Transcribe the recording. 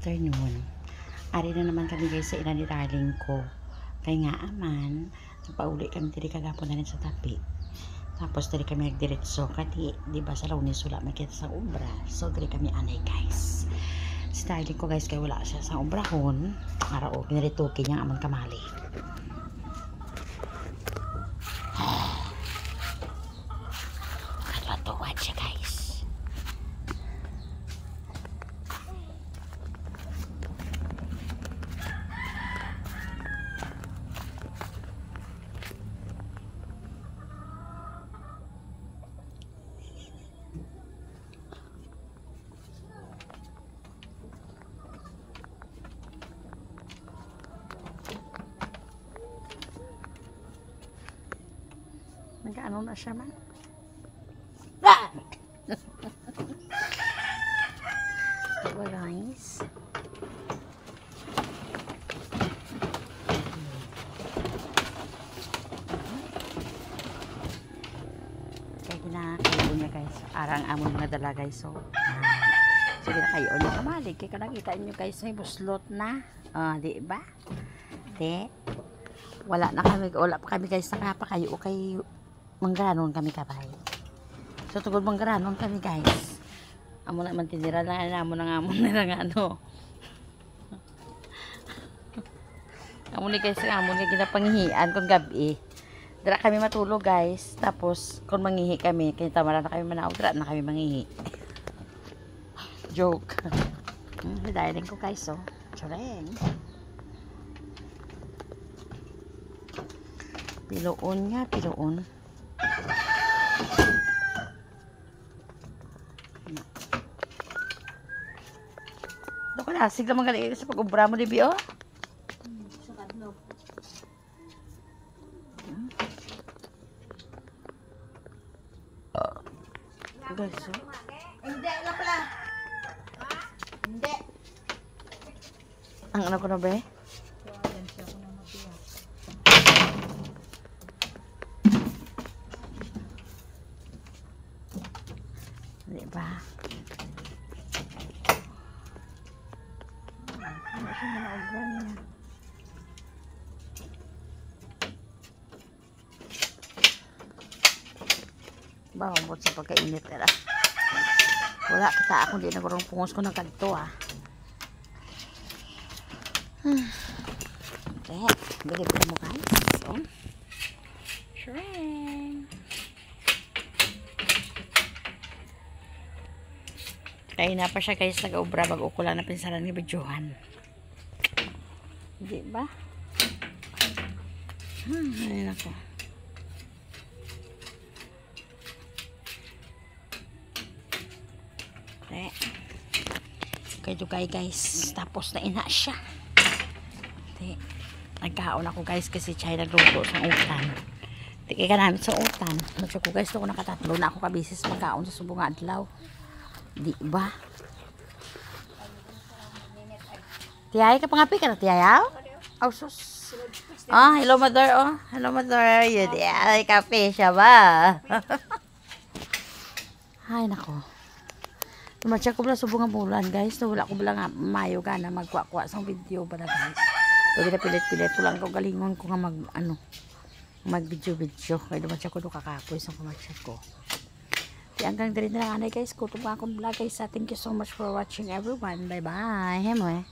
afternoon. Ari na naman kami guys sa ina ni darling ko. Kaya nga aman, pauli kami diri kagapon na rin sa tapi. Tapos diri kami nagdiretso kati, di ba sa Lunes wala makita sa obra. So diri kami anay guys. Si darling ko guys kay wala siya sa obrahon. Arao ginaritukin niya amon kamali. Katwatuwad siya guys. Nag-ano na siya man? Diba guys? Kaya kinakayo niya guys. Arang amon mga dala guys. So kinakayo niya kamalig. Kaya nakita niyo guys may buslot na. Diba? Wala pa kami guys nakapakayo kay manggaranon kami kabay. So tugod manggaranon kami guys. Amo na man tinira lang amo na amon nila nga ano. Amo ni guys amo ni ginapanghian kon gabi. Dira kami matulog guys. Tapos kon manghihi kami, kay tamara na kami manaog dira na kami manghihi. Joke. Hidayan ko guys so. Choreng. Piloon nga, piloon. Ito ka na, sigla mga galing sa pag-ubra mo, Libi, oh. Sa kadlog. Guys, oh. Hindi, lang pala. Hindi. Ang ano ko na ba eh? Diba? Ano siya manaobran niya? Bawabot sa pagkainit nila. Wala kita ako di nagurong pungos ko ng kanto ah. Okay, bilib mo guys. So, shrink. Kaya na pa siya guys, nag-ubra bago ko lang na pinsalan ni Bijuhan. Hindi ba? Ayun ako. Okay, dugay guys. Tapos na ina siya. Nagkaon ako guys kasi siya nagluto sa utan. Tigay ka namin sa utan. Nagsa ko guys, ito ko nakatatlo na ako kabisis magkaon sa subong adlaw. Di ba? Tiyay ka pangapi ka na tiyayaw? Oh, sus. Oh, hello mother. Oh, hello mother. Yun, ay, kape siya ba? Ay, nako. Tumatsa ko pala subong ang bulan, guys. So, wala ko pala nga mayo ka na magkwakwa sa video pala, guys. So, pilit-pilit ko lang ko galingon ko nga mag-video. Kaya tumatsa ko doon kakapoy sa kumatsa ko. Hanggang dito na lang guys. Kuto pa akong vlog guys. Thank you so much for watching everyone. Bye bye.